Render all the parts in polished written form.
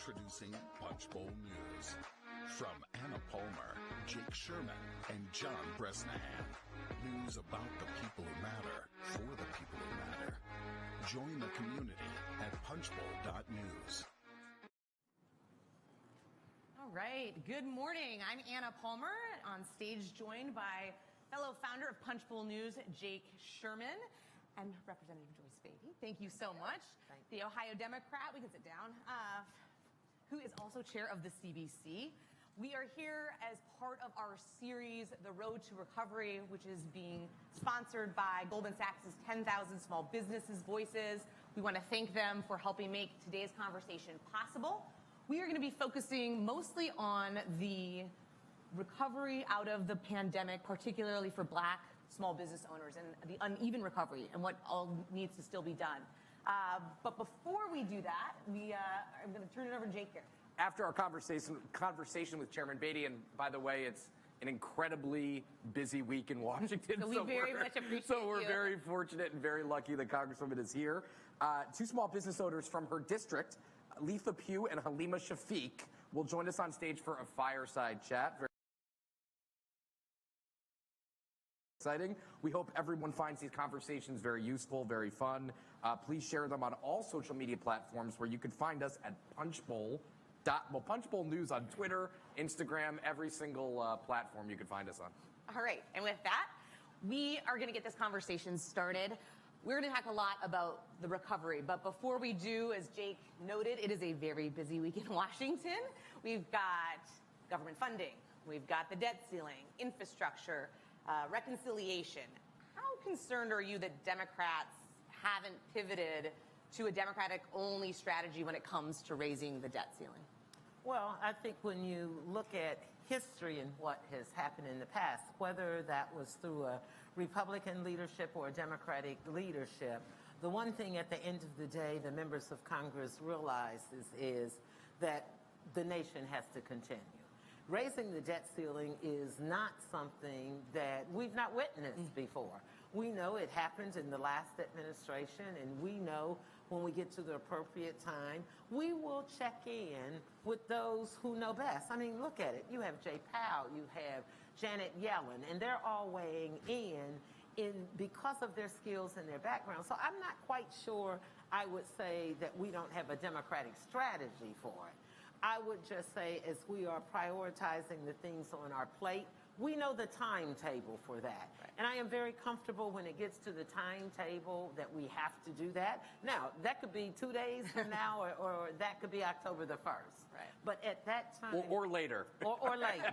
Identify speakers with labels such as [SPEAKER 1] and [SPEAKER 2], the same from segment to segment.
[SPEAKER 1] Introducing Punchbowl News. From Anna Palmer, Jake Sherman, and John Bresnahan. News about the people who matter, for the people who matter. Join the community at punchbowl.news.
[SPEAKER 2] All right, good morning. I'm Anna Palmer, on stage joined by fellow founder of Punchbowl News, Jake Sherman, and Representative Joyce Beatty. Thank you so much. The Ohio Democrat, we can sit down, who is also chair of the CBC. We are here as part of our series, The Road to Recovery, which is being sponsored by Goldman Sachs' 10,000 Small Businesses Voices. We want to thank them for helping make today's conversation possible. We are going to be focusing mostly on the recovery out of the pandemic, particularly for Black small business owners and the uneven recovery and what all needs to still be done. But before we do that, I'm going to turn it over to Jake here.
[SPEAKER 3] After our conversation with Chairman Beatty, and by the way, it's an incredibly busy week in Washington.
[SPEAKER 2] So we very much appreciate
[SPEAKER 3] So we're
[SPEAKER 2] you.
[SPEAKER 3] very fortunate and very lucky that Congresswoman is here. Two small business owners from her district, Letha Pugh and Halima Shafiq, will join us on stage for a fireside chat. Very exciting. We hope everyone finds these conversations very useful, very fun. Please share them on all social media platforms where you can find us at Punchbowl News on Twitter, Instagram, every single platform you can find us on.
[SPEAKER 2] All right, and with that, we are going to get this conversation started. We're going to talk a lot about the recovery, but before we do, as Jake noted, it is a very busy week in Washington. We've got government funding, we've got the debt ceiling, infrastructure, reconciliation. How concerned are you that Democrats haven't pivoted to a Democratic-only strategy when it comes to raising the debt ceiling?
[SPEAKER 4] Well, I think when you look at history and what has happened in the past, whether that was through a Republican leadership or a Democratic leadership, the one thing at the end of the day the members of Congress realize is that the nation has to continue. Raising the debt ceiling is not something that we've not witnessed before. We know it happened in the last administration, and we know when we get to the appropriate time, we will check in with those who know best. I mean, look at it. You have Jay Powell, you have Janet Yellen, and they're all weighing in because of their skills and their background. So I'm not quite sure I would say that we don't have a Democratic strategy for it. I would just say, as we are prioritizing the things on our plate, we know the timetable for that. Right. And I am very comfortable when it gets to the timetable that we have to do that. Now, that could be 2 days from now, or that could be October the 1st.
[SPEAKER 2] Right.
[SPEAKER 4] But at that time...
[SPEAKER 3] Or later.
[SPEAKER 4] Or later.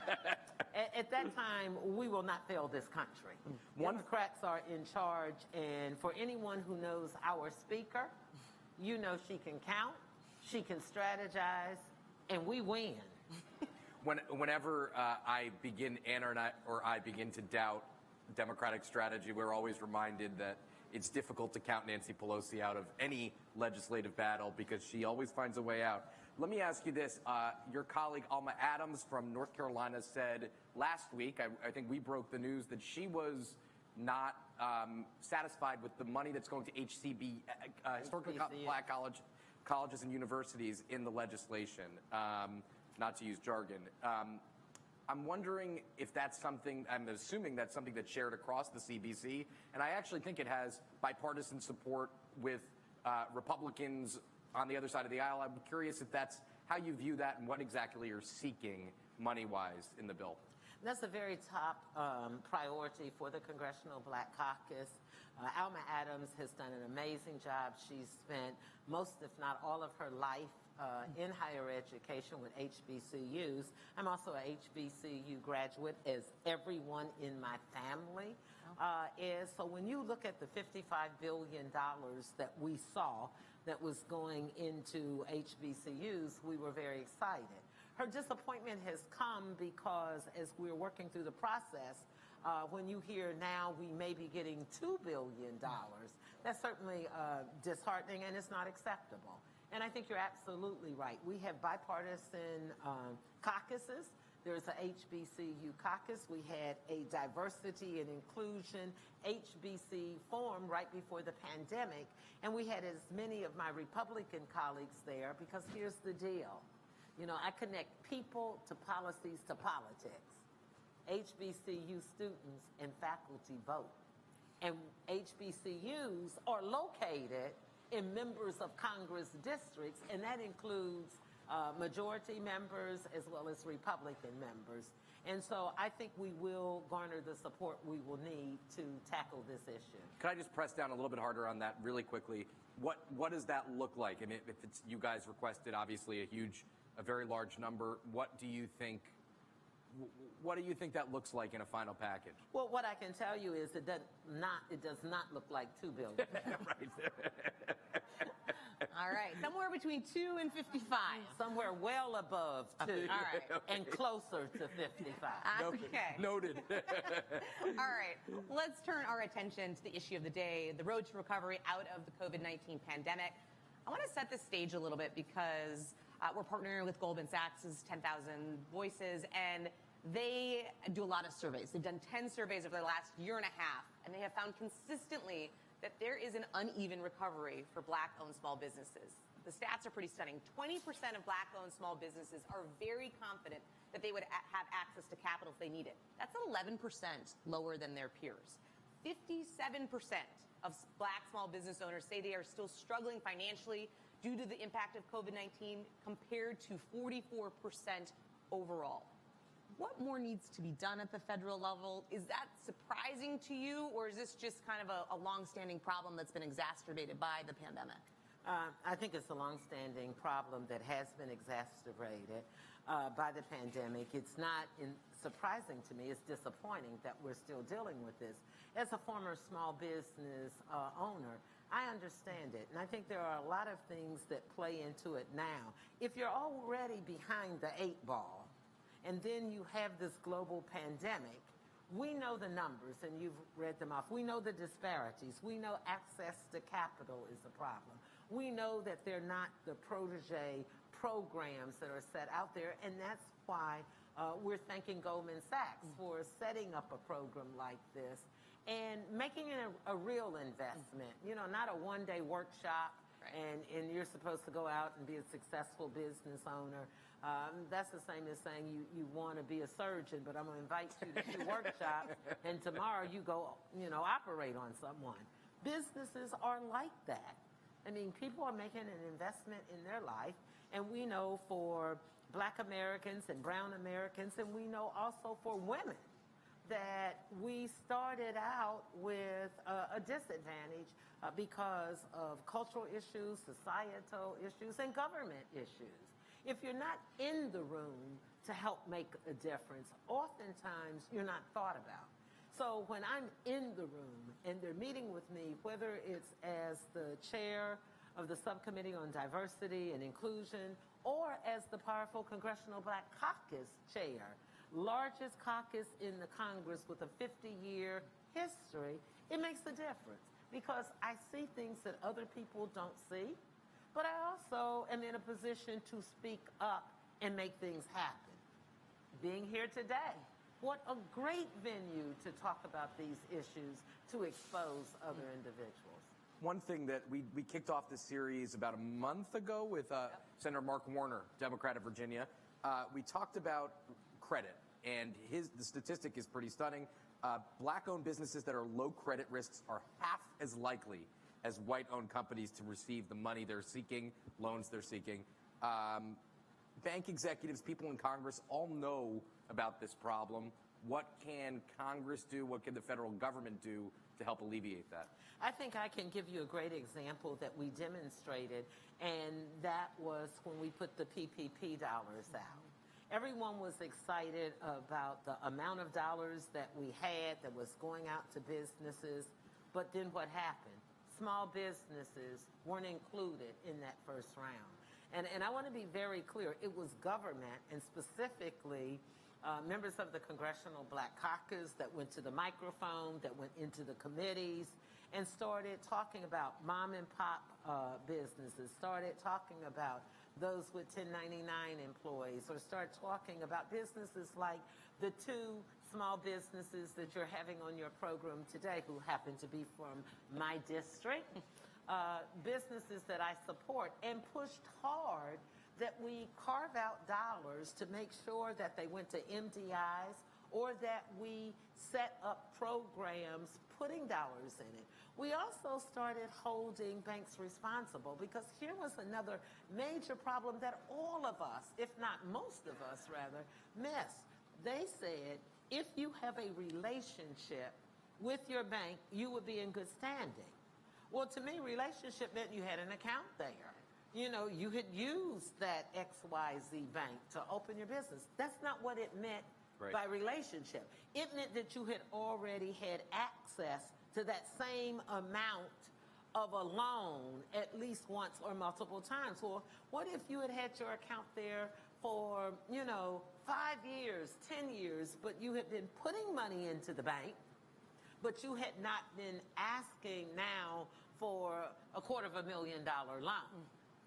[SPEAKER 4] At that time, we will not fail this country. Democrats are in charge, and for anyone who knows our speaker, you know she can count, she can strategize, and we win.
[SPEAKER 3] Whenever I begin to doubt Democratic strategy, we're always reminded that it's difficult to count Nancy Pelosi out of any legislative battle because she always finds a way out. Let me ask you this. Your colleague, Alma Adams from North Carolina, said last week, I think we broke the news, that she was not satisfied with the money that's going to HCB, Historically Black colleges and universities, in the legislation. Not to use jargon. I'm wondering if that's something, I'm assuming that's something that's shared across the CBC, and I actually think it has bipartisan support with Republicans on the other side of the aisle. I'm curious if that's how you view that and what exactly you're seeking money-wise in the bill.
[SPEAKER 4] That's a very top priority for the Congressional Black Caucus. Alma Adams has done an amazing job. She's spent most, if not all, of her life in higher education with HBCUs. I'm also a HBCU graduate, as everyone in my family is. So when you look at the $55 billion that we saw that was going into HBCUs, we were very excited. Her disappointment has come because as we're working through the process, when you hear now we may be getting $2 billion, that's certainly disheartening and it's not acceptable. And I think you're absolutely right. We have bipartisan caucuses There's a HBCU caucus. We had a diversity and inclusion HBC forum right before the pandemic, and we had as many of my Republican colleagues there because here's the deal. You know, I connect people to policies to politics. HBCU students and faculty vote. And HBCUs are located in members of Congress districts, and that includes majority members as well as Republican members. And so I think we will garner the support we will need to tackle this issue.
[SPEAKER 3] Can I just press down a little bit harder on that really quickly? What does that look like? I mean, if it's you guys requested obviously a very large number, what do you think that looks like in a final package?
[SPEAKER 4] Well, what I can tell you is it does not look like $2 billion.
[SPEAKER 3] Right.
[SPEAKER 2] All right, somewhere between 2 and 55.
[SPEAKER 4] Somewhere well above 2.
[SPEAKER 2] All right.
[SPEAKER 4] And closer to 55.
[SPEAKER 2] Okay.
[SPEAKER 3] Noted.
[SPEAKER 2] All right, let's turn our attention to the issue of the day, the road to recovery out of the COVID-19 pandemic. I want to set the stage a little bit because we're partnering with Goldman Sachs' 10,000 Voices, and they do a lot of surveys. They've done 10 surveys over the last year and a half, and they have found consistently that there is an uneven recovery for Black-owned small businesses. The stats are pretty stunning. 20% of Black-owned small businesses are very confident that they would have access to capital if they need it. That's 11% lower than their peers. 57% of Black small business owners say they are still struggling financially due to the impact of COVID-19 compared to 44% overall. What more needs to be done at the federal level? Is that surprising to you, or is this just kind of a long-standing problem that's been exacerbated by the pandemic?
[SPEAKER 4] I think it's a long-standing problem that has been exacerbated by the pandemic. It's not surprising to me. It's disappointing that we're still dealing with this. As a former small business owner, I understand it, and I think there are a lot of things that play into it now. If you're already behind the 8 ball, and then you have this global pandemic, we know the numbers, and you've read them off. We know the disparities. We know access to capital is a problem. We know that they're not the protege programs that are set out there, and that's why we're thanking Goldman Sachs for setting up a program like this and making it a real investment. You know, not a one-day workshop, and you're supposed to go out and be a successful business owner. That's the same as saying you want to be a surgeon, but I'm going to invite you to 2 workshops, and tomorrow you go, operate on someone. Businesses are like that. I mean, people are making an investment in their life, and we know for Black Americans and Brown Americans, and we know also for women, that we started out with a disadvantage because of cultural issues, societal issues, and government issues. If you're not in the room to help make a difference, oftentimes you're not thought about. So when I'm in the room and they're meeting with me, whether it's as the chair of the Subcommittee on Diversity and Inclusion or as the powerful Congressional Black Caucus chair, largest caucus in the Congress with a 50-year history, it makes a difference because I see things that other people don't see. But I also am in a position to speak up and make things happen. Being here today, what a great venue to talk about these issues, to expose other individuals.
[SPEAKER 3] One thing that we kicked off this series about a month ago with Senator Mark Warner, Democrat of Virginia. We talked about credit, and the statistic is pretty stunning. Black-owned businesses that are low credit risks are half as likely as white-owned companies to receive the money they're seeking, loans they're seeking. Bank executives, people in Congress all know about this problem. What can Congress do? What can the federal government do to help alleviate that?
[SPEAKER 4] I think I can give you a great example that we demonstrated, and that was when we put the PPP dollars out. Everyone was excited about the amount of dollars that we had that was going out to businesses, but then what happened? Small businesses weren't included in that first round. And I want to be very clear. It was government, and specifically members of the Congressional Black Caucus that went to the microphone, that went into the committees, and started talking about mom and pop businesses, started talking about those with 1099 employees, or start talking about businesses like the two small businesses that you're having on your program today who happen to be from my district, businesses that I support, and pushed hard that we carve out dollars to make sure that they went to MDIs or that we set up programs putting dollars in it. We also started holding banks responsible because here was another major problem that all of us, if not most of us rather, missed. They said if you have a relationship with your bank, you would be in good standing. Well, to me, relationship meant you had an account there. You know, you had used that XYZ bank to open your business. That's not what it meant by relationship. It meant that you had already had access to that same amount of a loan at least once or multiple times. Well, what if you had had your account there for, 5 years, 10 years, but you had been putting money into the bank, but you had not been asking now for a $250,000 loan?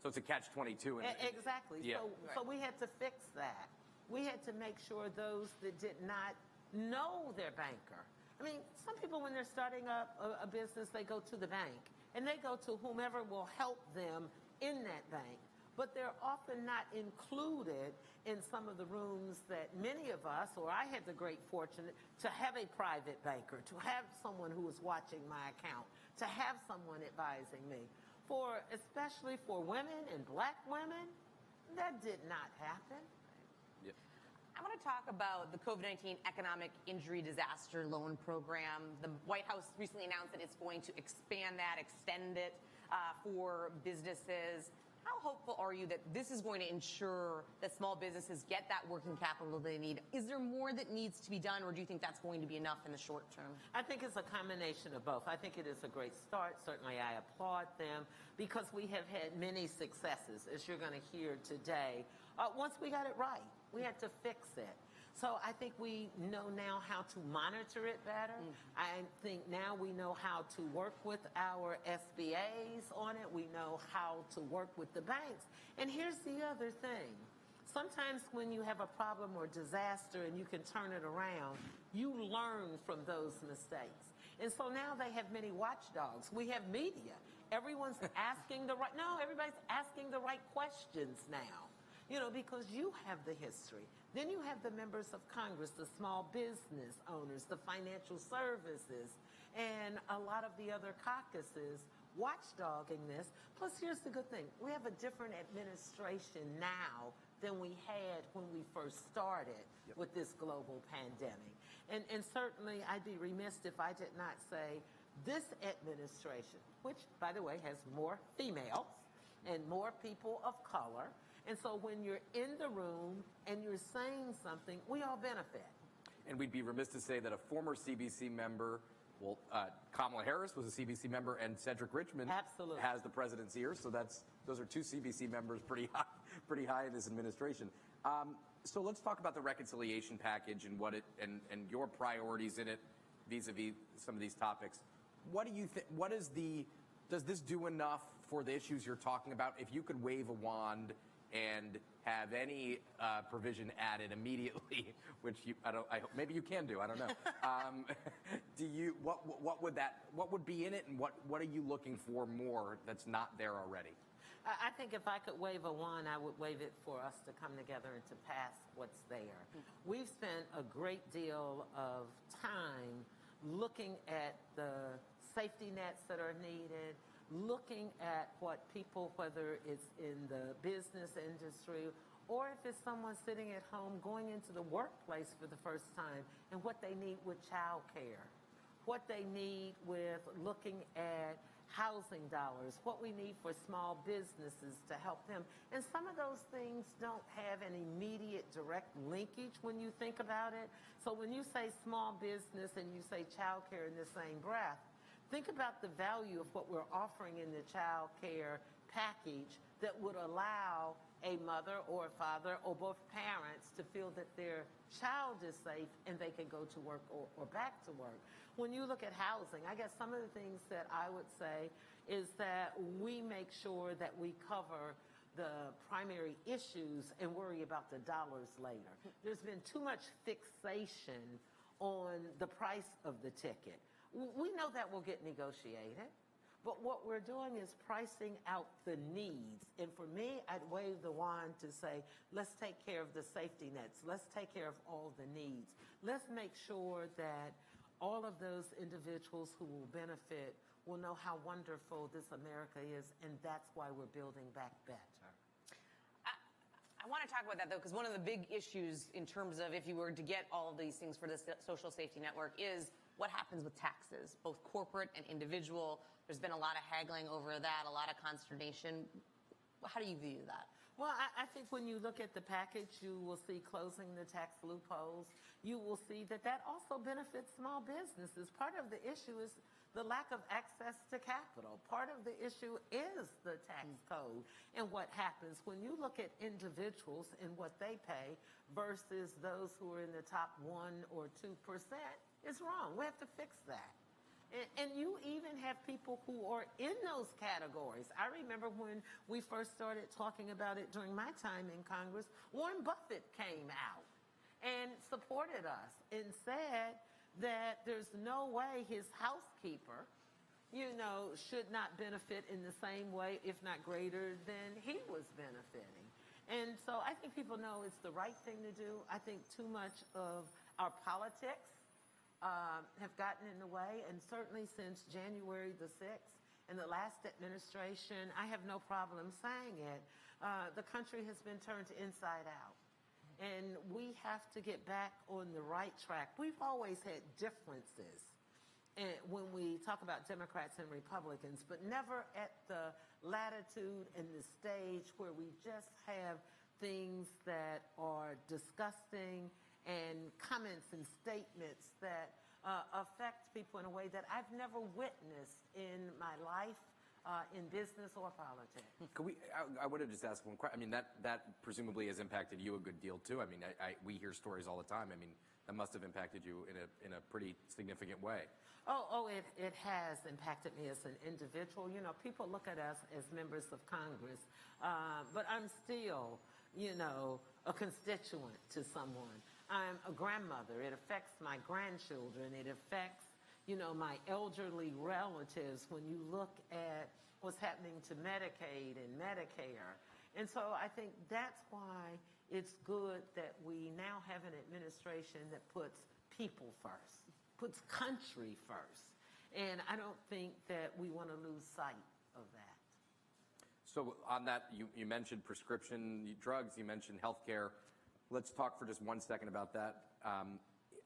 [SPEAKER 3] So it's a catch-22.
[SPEAKER 4] Exactly.
[SPEAKER 3] Yeah.
[SPEAKER 4] So we had to fix that. We had to make sure those that did not know their banker. I mean, some people, when they're starting up a business, they go to the bank, and they go to whomever will help them in that bank. But they're often not included in some of the rooms that many of us, or I had the great fortune to have a private banker, to have someone who was watching my account, to have someone advising me. Especially for women and black women, that did not happen.
[SPEAKER 3] Yeah.
[SPEAKER 2] I want to talk about the COVID-19 Economic Injury Disaster Loan Program. The White House recently announced that it's going to expand that, extend it for businesses. How hopeful are you that this is going to ensure that small businesses get that working capital they need? Is there more that needs to be done, or do you think that's going to be enough in the short term?
[SPEAKER 4] I think it's a combination of both. I think it is a great start. Certainly, I applaud them because we have had many successes, as you're going to hear today. Once we got it right, we had to fix it. So I think we know now how to monitor it better. I think now we know how to work with our SBAs on it. We know how to work with the banks. And here's the other thing. Sometimes when you have a problem or disaster and you can turn it around, you learn from those mistakes. And so now they have many watchdogs. We have media. Everybody's asking the right questions now. Because you have the history. Then you have the members of Congress, the small business owners, the financial services, and a lot of the other caucuses watchdogging this. Plus, here's the good thing. We have a different administration now than we had when we first started with this global pandemic. And certainly, I'd be remiss if I did not say this administration, which, by the way, has more females and more people of color. And so when you're in the room and you're saying something, we all benefit.
[SPEAKER 3] And we'd be remiss to say that a former CBC member, Kamala Harris was a CBC member, and Cedric Richmond has the president's ear. So those are two CBC members pretty high in this administration. So let's talk about the reconciliation package and and your priorities in it vis-a-vis some of these topics. What do you think? Does this do enough for the issues you're talking about? If you could wave a wand and have any provision added immediately, which maybe you can do. I don't know. What would be in it, and what are you looking for more that's not there already?
[SPEAKER 4] I think if I could wave a wand, I would wave it for us to come together and to pass what's there. We've spent a great deal of time looking at the safety nets that are needed, looking at what people, whether it's in the business industry or if it's someone sitting at home going into the workplace for the first time, and what they need with child care, what they need with looking at housing dollars, what we need for small businesses to help them. And some of those things don't have an immediate direct linkage when you think about it. So when you say small business and you say child care in the same breath, think about the value of what we're offering in the child care package that would allow a mother or a father or both parents to feel that their child is safe and they can go to work or back to work. When you look at housing, I guess some of the things that I would say is that we make sure that we cover the primary issues and worry about the dollars later. There's been too much fixation on the price of the ticket. We know that will get negotiated, but what we're doing is pricing out the needs. And for me, I'd wave the wand to say, let's take care of the safety nets. Let's take care of all the needs. Let's make sure that all of those individuals who will benefit will know how wonderful this America is, and that's why we're building back better.
[SPEAKER 2] I want to talk about that, though, because one of the big issues in terms of if you were to get all of these things for this social safety network is what happens with taxes, both corporate and individual. There's been a lot of haggling over that, a lot of consternation. How do you view that?
[SPEAKER 4] Well, I think when you look at the package, you will see closing the tax loopholes. You will see that that also benefits small businesses. Part of the issue is the lack of access to capital. Part of the issue is the tax code and what happens when you look at individuals and what they pay versus those who are in the top 1 or 2%. It's wrong. We have to fix that. And you even have people who are in those categories. I remember when we first started talking about it during my time in Congress, Warren Buffett came out and supported us and said that there's no way his housekeeper, should not benefit in the same way, if not greater, than he was benefiting. And so I think people know it's the right thing to do. I think too much of our politics have gotten in the way, and certainly since January the 6th and the last administration, I have no problem saying it, the country has been turned inside out. And we have to get back on the right track. We've always had differences when we talk about Democrats and Republicans, but never at the latitude and the stage where we just have things that are disgusting and comments and statements that affect people in a way that I've never witnessed in my life, in business or politics.
[SPEAKER 3] I would have just asked one question. I mean, that presumably has impacted you a good deal too. I mean, we hear stories all the time. I mean, that must have impacted you in a pretty significant way.
[SPEAKER 4] It has impacted me as an individual. People look at us as members of Congress, but I'm still, a constituent to someone. I'm a grandmother. It affects my grandchildren. It affects, my elderly relatives when you look at what's happening to Medicaid and Medicare. And so I think that's why it's good that we now have an administration that puts people first, puts country first. And I don't think that we want to lose sight of that.
[SPEAKER 3] So on that, you mentioned prescription drugs, you mentioned healthcare. Let's talk for just 1 second about that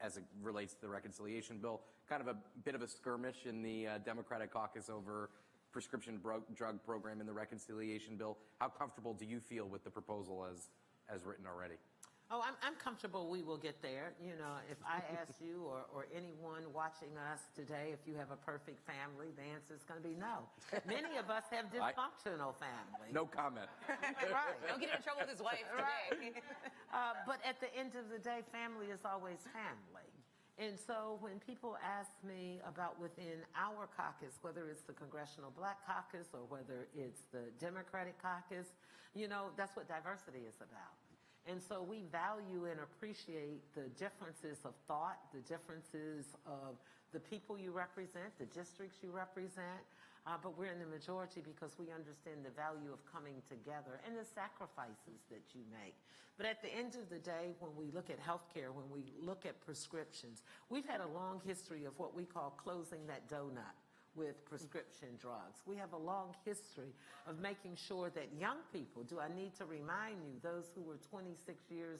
[SPEAKER 3] as it relates to the reconciliation bill. Kind of a bit of a skirmish in the Democratic caucus over prescription drug program in the reconciliation bill. How comfortable do you feel with the proposal as written already?
[SPEAKER 4] I'm comfortable we will get there. If I ask you or anyone watching us today if you have a perfect family, the answer is going to be no. Many of us have dysfunctional families.
[SPEAKER 3] No comment.
[SPEAKER 4] Right.
[SPEAKER 2] Don't get in trouble with his wife today.
[SPEAKER 4] But at the end of the day, family is always family. And so when people ask me about within our caucus, whether it's the Congressional Black Caucus or whether it's the Democratic Caucus, that's what diversity is about. And so we value and appreciate the differences of thought, the differences of the people you represent, the districts you represent, but we're in the majority because we understand the value of coming together and the sacrifices that you make. But at the end of the day, when we look at healthcare, when we look at prescriptions, we've had a long history of what we call closing that donut with prescription drugs. We have a long history of making sure that young people, do I need to remind you, those who were 26 years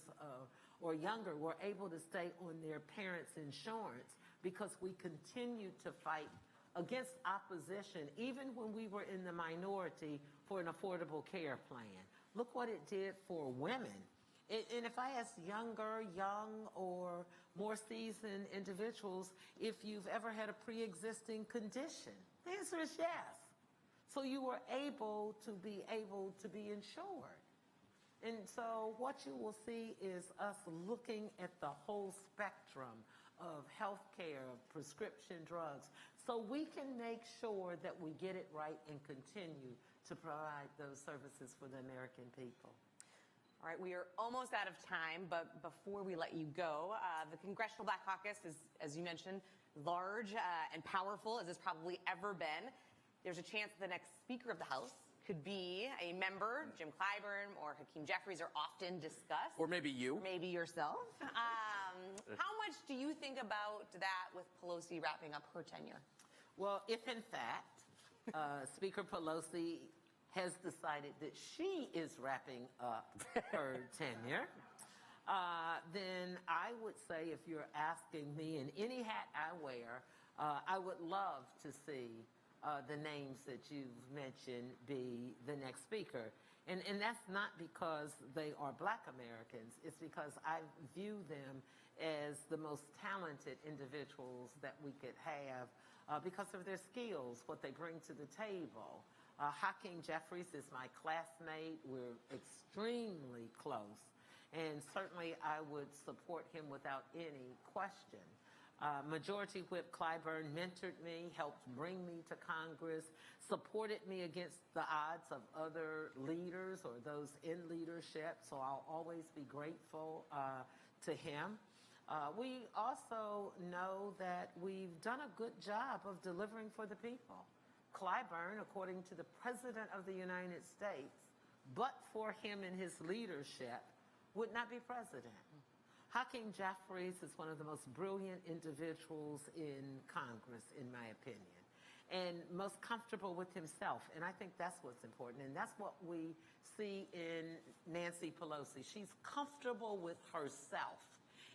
[SPEAKER 4] or younger were able to stay on their parents' insurance because we continued to fight against opposition, even when we were in the minority, for an affordable care plan. Look what it did for women. And if I ask young or more seasoned individuals if you've ever had a pre-existing condition, the answer is yes. So you were able to be insured. And so what you will see is us looking at the whole spectrum of health care, of prescription drugs, so we can make sure that we get it right and continue to provide those services for the American people.
[SPEAKER 2] All right, we are almost out of time, but before we let you go, the Congressional Black Caucus is, as you mentioned, large and powerful as it's probably ever been. There's a chance that the next Speaker of the House could be a member. Jim Clyburn or Hakeem Jeffries are often discussed.
[SPEAKER 3] Or maybe you.
[SPEAKER 2] Maybe yourself. How much do you think about that with Pelosi wrapping up her tenure?
[SPEAKER 4] Well, if in fact Speaker Pelosi has decided that she is wrapping up her tenure, then I would say, if you're asking me, in any hat I wear, I would love to see the names that you've mentioned be the next speaker. And that's not because they are Black Americans. It's because I view them as the most talented individuals that we could have because of their skills, what they bring to the table. Hakeem Jeffries is my classmate. We're extremely close. And certainly I would support him without any question. Majority Whip Clyburn mentored me, helped bring me to Congress, supported me against the odds of other leaders or those in leadership, so I'll always be grateful to him. We also know that we've done a good job of delivering for the people. Clyburn, according to the President of the United States, but for him and his leadership, would not be president. Hakeem Jeffries is one of the most brilliant individuals in Congress, in my opinion, and most comfortable with himself. And I think that's what's important. And that's what we see in Nancy Pelosi. She's comfortable with herself.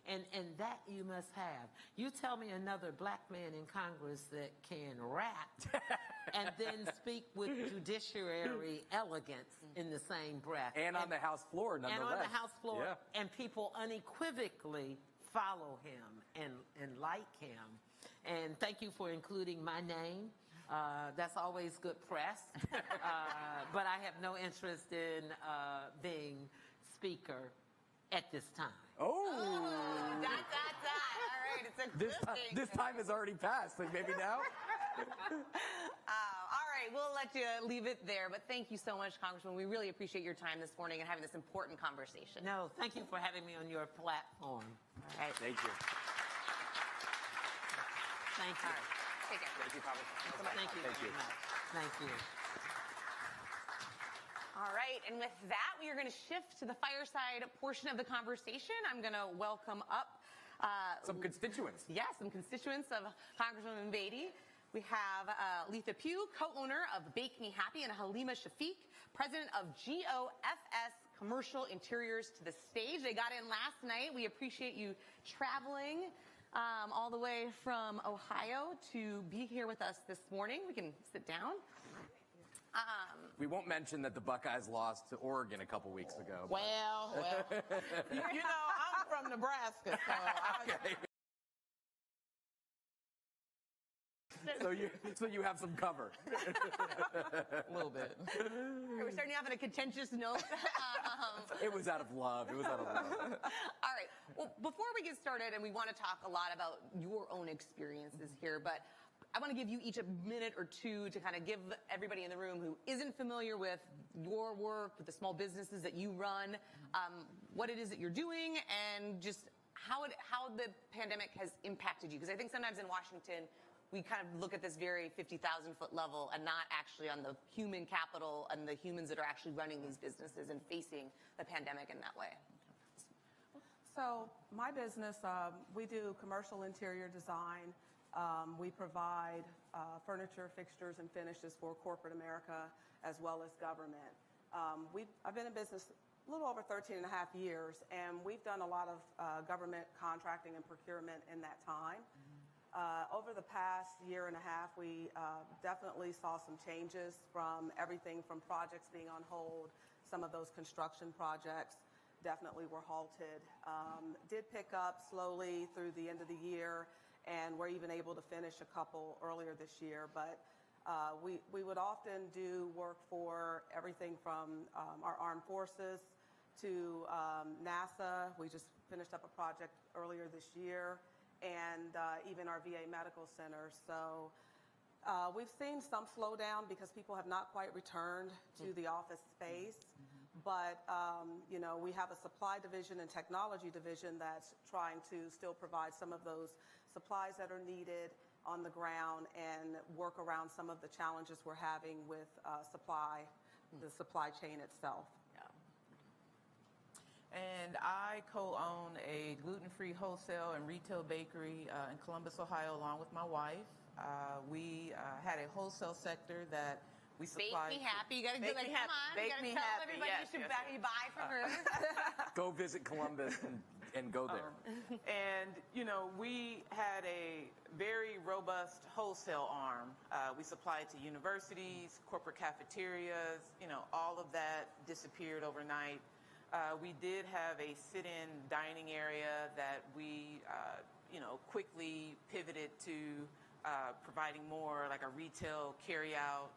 [SPEAKER 4] And that you must have. You tell me another Black man in Congress that can rap and then speak with judiciary elegance in the same breath.
[SPEAKER 3] And on the House floor, nonetheless.
[SPEAKER 4] And on the House floor.
[SPEAKER 3] Yeah.
[SPEAKER 4] And people unequivocally follow him and like him. And thank you for including my name. That's always good press. But I have no interest in being Speaker at this time.
[SPEAKER 2] Oh, dot, dot, dot. All right, it's interesting.
[SPEAKER 3] This time has already passed. Like maybe now?
[SPEAKER 2] All right, we'll let you leave it there. But thank you so much, Congressman. We really appreciate your time this morning and having this important conversation.
[SPEAKER 4] No, thank you for having me on your platform.
[SPEAKER 2] All right.
[SPEAKER 3] Thank you.
[SPEAKER 4] Thank you.
[SPEAKER 2] All right. Take care.
[SPEAKER 3] Thank you, Congressman.
[SPEAKER 4] Thank you very much. Thank you.
[SPEAKER 2] All right, and with that, we are going to shift to the fireside portion of the conversation. I'm going to welcome up
[SPEAKER 3] some constituents.
[SPEAKER 2] Yes, some constituents of Congresswoman Beatty. We have Letha Pugh, co-owner of Bake Me Happy, and Halima Shafiq, president of GOFS Commercial Interiors, to the stage. They got in last night. We appreciate you traveling all the way from Ohio to be here with us this morning. We can sit down.
[SPEAKER 3] We won't mention that the Buckeyes lost to Oregon a couple weeks ago.
[SPEAKER 5] Well, you know, I'm from Nebraska, so
[SPEAKER 3] So you have some cover.
[SPEAKER 5] a little bit.
[SPEAKER 2] We're starting off on a contentious note.
[SPEAKER 3] It was out of love. It was out of love.
[SPEAKER 2] All right. Well, before we get started, and we want to talk a lot about your own experiences here, but I want to give you each a minute or two to kind of give everybody in the room who isn't familiar with your work, with the small businesses that you run, what it is that you're doing, and just how the pandemic has impacted you. Because I think sometimes in Washington, we kind of look at this very 50,000-foot level and not actually on the human capital and the humans that are actually running these businesses and facing the pandemic in that way.
[SPEAKER 5] So my business, we do commercial interior design. We provide furniture, fixtures, and finishes for corporate America as well as government. I've been in business a little over 13 and a half years, and we've done a lot of government contracting and procurement in that time. Over the past year and a half, we definitely saw some changes from everything from projects being on hold. Some of those construction projects definitely were halted. Did pick up slowly through the end of the year, and we're even able to finish a couple earlier this year. But we would often do work for everything from our armed forces to NASA. We just finished up a project earlier this year, and even our VA Medical Center. So We've seen some slowdown because people have not quite returned to the office space. But, we have a supply division and technology division that's trying to still provide some of those supplies that are needed on the ground and work around some of the challenges we're having with the supply chain itself.
[SPEAKER 6] And I co-own a gluten-free wholesale and retail bakery in Columbus, Ohio, along with my wife. We had a wholesale sector that we supplied.
[SPEAKER 2] Bake me happy. You got to
[SPEAKER 6] Bake
[SPEAKER 2] like,
[SPEAKER 6] me
[SPEAKER 2] come
[SPEAKER 6] happy.
[SPEAKER 2] on.
[SPEAKER 6] Bake
[SPEAKER 2] You got to
[SPEAKER 6] me
[SPEAKER 2] tell
[SPEAKER 6] happy.
[SPEAKER 2] everybody
[SPEAKER 6] Yes,
[SPEAKER 2] you should
[SPEAKER 6] yes, yes.
[SPEAKER 2] buy from her.
[SPEAKER 3] Go visit Columbus and go there.
[SPEAKER 6] And, we had a very robust wholesale arm. We supplied to universities, corporate cafeterias, all of that disappeared overnight. We did have a sit-in dining area that we, quickly pivoted to providing more like a retail carry-out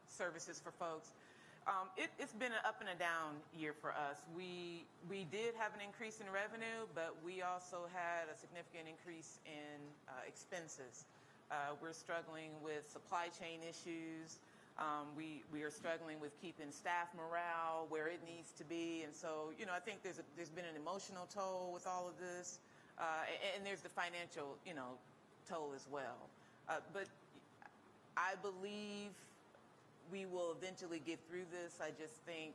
[SPEAKER 6] services for folks. It's been an up and a down year for us. We did have an increase in revenue, but we also had a significant increase in expenses. We're struggling with supply chain issues. We are struggling with keeping staff morale where it needs to be, and so I think there's been an emotional toll with all of this, and there's the financial toll as well. But I believe we will eventually get through this. I just think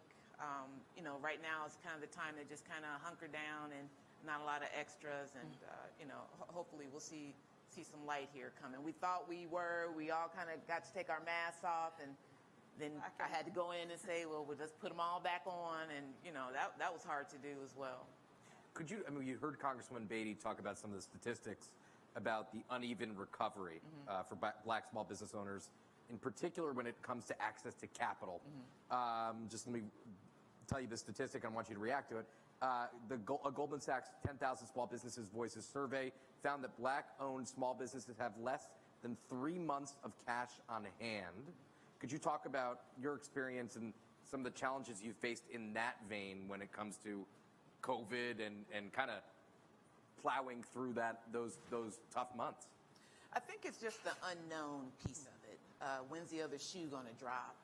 [SPEAKER 6] right now is kind of the time to just kind of hunker down and not a lot of extras, and hopefully we'll see some light here coming. We thought we all kind of got to take our masks off, and then I had to go in and say, well, we'll just put them all back on, and that was hard to do as well.
[SPEAKER 3] You heard Congresswoman Beatty talk about some of the statistics about the uneven recovery for black small business owners, in particular when it comes to access to capital. Just let me tell you the statistic, and I want you to react to it. A Goldman Sachs 10,000 Small Businesses Voices survey found that black-owned small businesses have less than 3 months of cash on hand. Could you talk about your experience and some of the challenges you faced in that vein when it comes to COVID and kind of plowing through those tough months?
[SPEAKER 6] I think it's just the unknown piece of it. When's the other shoe going to drop?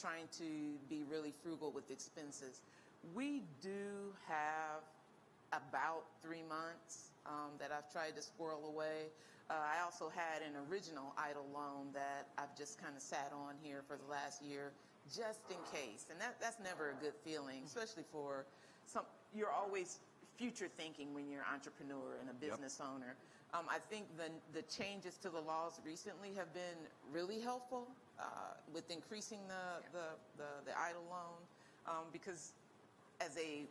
[SPEAKER 6] Trying to be really frugal with expenses. We do have about 3 months that I've tried to squirrel away. I also had an original EIDL loan that I've just kind of sat on here for the last year, just in case. And that's never a good feeling, especially for you're always future thinking when you're an entrepreneur and a business owner. I think the changes to the laws recently have been really helpful with increasing the EIDL loan, because as a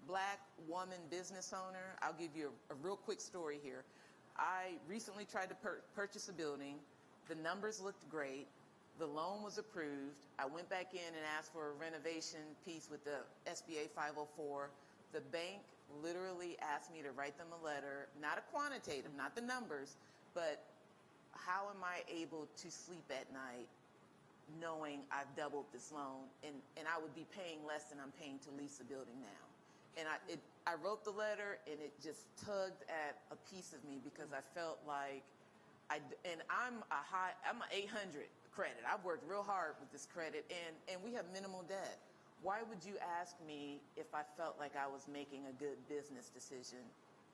[SPEAKER 6] black woman business owner, I'll give you a real quick story here. I recently tried to purchase a building. The numbers looked great. The loan was approved. I went back in and asked for a renovation piece with the SBA 504. The bank literally asked me to write them a letter, not a quantitative, not the numbers, but how am I able to sleep at night knowing I've doubled this loan and I would be paying less than I'm paying to lease a building now. And I wrote the letter, and it just tugged at a piece of me because I felt like I'm an 800 credit. I've worked real hard with this credit, and we have minimal debt. Why would you ask me if I felt like I was making a good business decision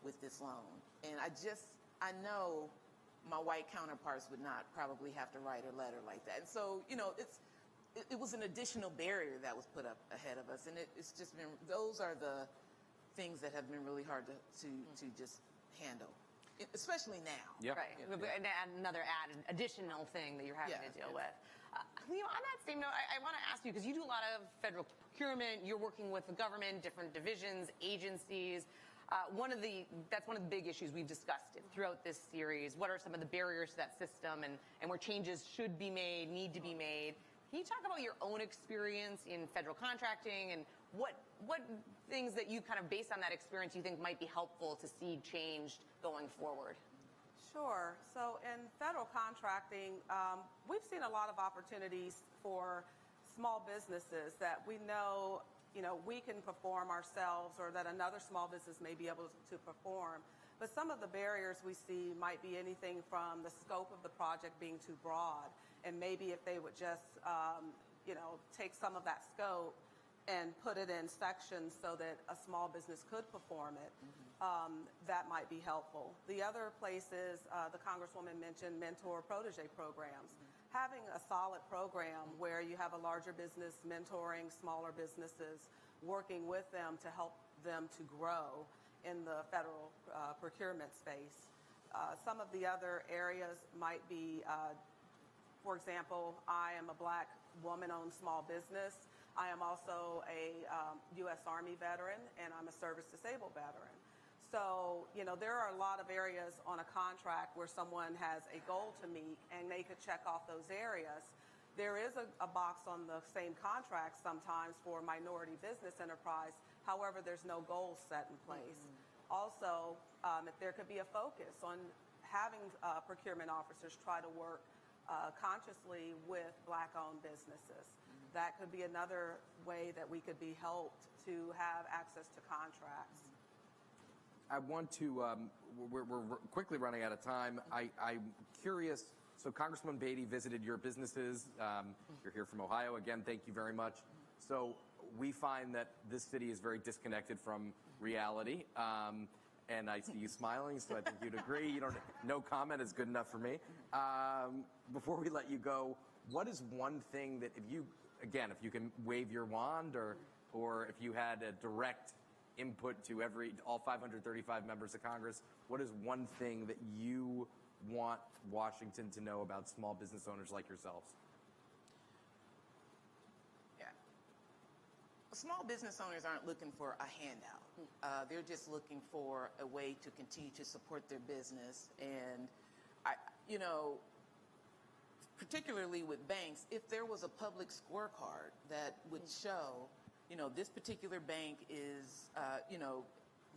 [SPEAKER 6] with this loan? And I know my white counterparts would not probably have to write a letter like that. And so, it was an additional barrier that was put up ahead of us. And it's just been, those are the things that have been really hard to just handle, especially now.
[SPEAKER 3] Yep.
[SPEAKER 2] Right.
[SPEAKER 3] Yeah.
[SPEAKER 2] And another additional thing that you're having to deal with. On that same note, I want to ask you, because you do a lot of federal procurement, you're working with the government, different divisions, agencies. That's one of the big issues we've discussed throughout this series. What are some of the barriers to that system and where changes should be made, need to be made? Can you talk about your own experience in federal contracting and what things that you kind of, based on that experience, you think might be helpful to see changed going forward?
[SPEAKER 5] Sure. So in federal contracting, we've seen a lot of opportunities for small businesses that we know we can perform ourselves or that another small business may be able to perform. But some of the barriers we see might be anything from the scope of the project being too broad, and maybe if they would just, take some of that scope and put it in sections so that a small business could perform it, that might be helpful. The other place is the Congresswoman mentioned mentor-protege programs. Having a solid program where you have a larger business mentoring smaller businesses, working with them to help them to grow in the federal procurement space. Some of the other areas might be, for example, I am a Black woman-owned small business. I am also a U.S. Army veteran, and I'm a service-disabled veteran. So, there are a lot of areas on a contract where someone has a goal to meet, and they could check off those areas. There is a box on the same contract sometimes for minority business enterprise. However, there's no goal set in place. Also, if there could be a focus on having procurement officers try to work consciously with Black-owned businesses. That could be another way that we could be helped to have access to contracts.
[SPEAKER 3] I want to, we're quickly running out of time. I'm curious, so Congresswoman Beatty visited your businesses. You're here from Ohio. Again, thank you very much. So we find that this city is very disconnected from reality. And I see you smiling, so I think you'd agree. No comment is good enough for me. Before we let you go, what is one thing that if you can wave your wand or if you had a direct input to all 535 members of Congress, what is one thing that you want Washington to know about small business owners like yourselves?
[SPEAKER 6] Yeah. Small business owners aren't looking for a handout. They're just looking for a way to continue to support their business. And, particularly with banks, if there was a public scorecard that would show, this particular bank is,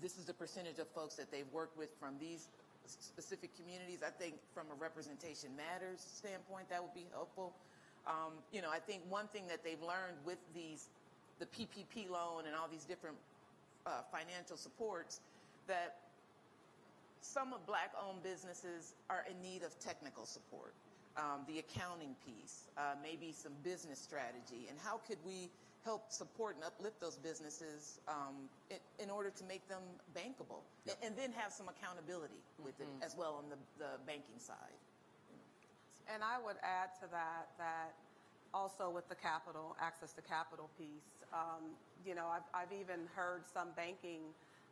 [SPEAKER 6] this is the percentage of folks that they've worked with from these specific communities. I think from a representation matters standpoint, that would be helpful. I think one thing that they've learned with the PPP loan and all these different financial supports, that some of Black-owned businesses are in need of technical support. The accounting piece, maybe some business strategy, and how could we help support and uplift those businesses in order to make them bankable, and then have some accountability with it as well on the banking side.
[SPEAKER 5] And I would add to that also with the access to capital piece, I've even heard some banking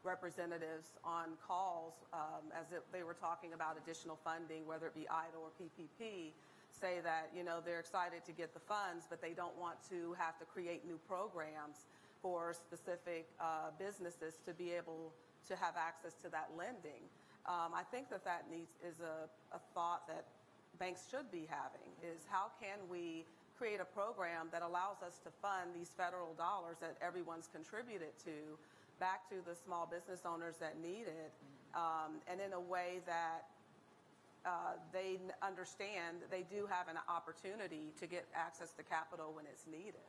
[SPEAKER 5] representatives on calls as if they were talking about additional funding, whether it be EIDL or PPP, say that, they're excited to get the funds, but they don't want to have to create new programs for specific businesses to be able to have access to that lending. I think that is a thought that banks should be having, is how can we create a program that allows us to fund these federal dollars that everyone's contributed to back to the small business owners that need it, and in a way that they understand they do have an opportunity to get access to capital when it's needed.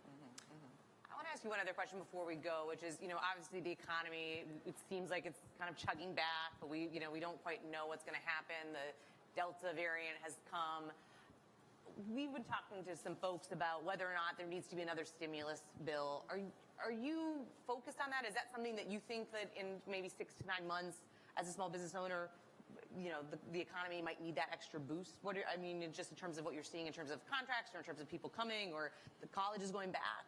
[SPEAKER 2] I want to ask you one other question before we go, which is, obviously the economy, it seems like it's kind of chugging back, but we don't quite know what's going to happen. The Delta variant has come. We've been talking to some folks about whether or not there needs to be another stimulus bill. Are you focused on that? Is that something that you think that in maybe 6 to 9 months as a small business owner, the economy might need that extra boost? Just in terms of what you're seeing in terms of contracts or in terms of people coming or the colleges going back?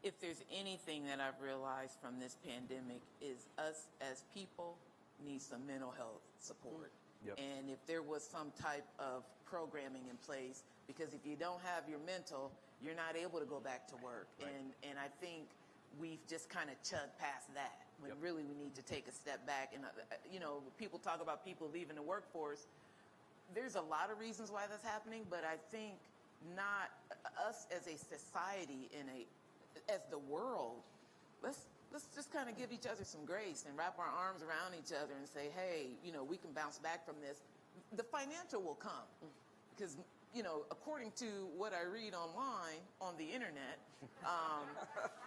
[SPEAKER 6] If there's anything that I've realized from this pandemic is us as people need some mental health support.
[SPEAKER 3] Yep.
[SPEAKER 6] And if there was some type of programming in place, because if you don't have your mental, you're not able to go back to work.
[SPEAKER 3] Right.
[SPEAKER 6] And I think we've just kind of chugged past that when really we need to take a step back. And, people talk about people leaving the workforce. There's a lot of reasons why that's happening, but I think not us as a society as the world, let's just kind of give each other some grace and wrap our arms around each other and say, hey, we can bounce back from this. The financial will come because, according to what I read online on the internet,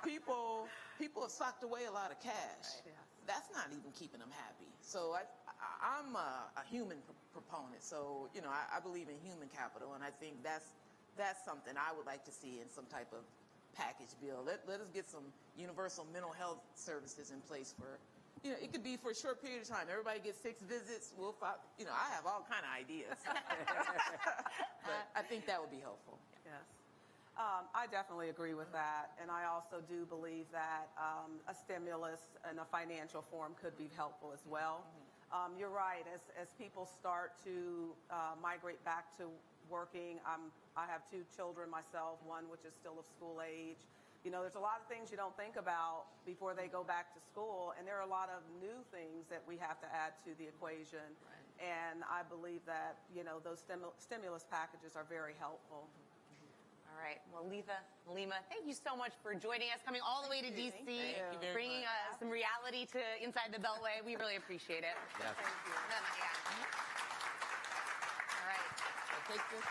[SPEAKER 6] people have socked away a lot of cash.
[SPEAKER 5] Yes.
[SPEAKER 6] that's not even keeping them happy. So I'm a human proponent. So, you know, I believe in human capital, and I think that's something I would like to see in some type of package bill. Let us get some universal mental health services in place for, you know, it could be for a short period of time. Everybody gets 6 visits. You know, I have all kind of ideas. But I think that would be helpful.
[SPEAKER 5] Yes. I definitely agree with that. And I also do believe that a stimulus in a financial form could be helpful as well. You're right. As people start to migrate back to working, I have 2 children myself, one which is still of school age. You know, there's a lot of things you don't think about before they go back to school, and there are a lot of new things that we have to add to the equation. Right. And I believe that, you know, those stimulus packages are very helpful.
[SPEAKER 2] All right. Well, Lima, thank you so much for joining us, coming all the way to D.C., bringing some reality to inside the Beltway. We really appreciate it.
[SPEAKER 3] Yes.
[SPEAKER 2] Thank you. All right.
[SPEAKER 6] I'll take this.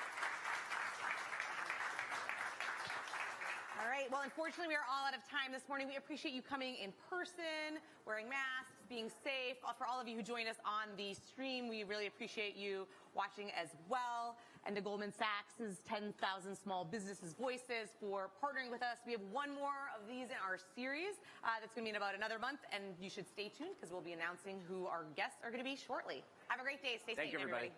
[SPEAKER 2] All right. Well, unfortunately, we are all out of time this morning. We appreciate you coming in person, wearing masks, being safe. For all of you who joined us on the stream, we really appreciate you watching as well. And to Goldman Sachs' 10,000 Small Businesses Voices for partnering with us. We have one more of these in our series that's going to be in about another month, and you should stay tuned because we'll be announcing who our guests are going to be shortly. Have a great day. Stay safe,
[SPEAKER 3] Thank you, everybody.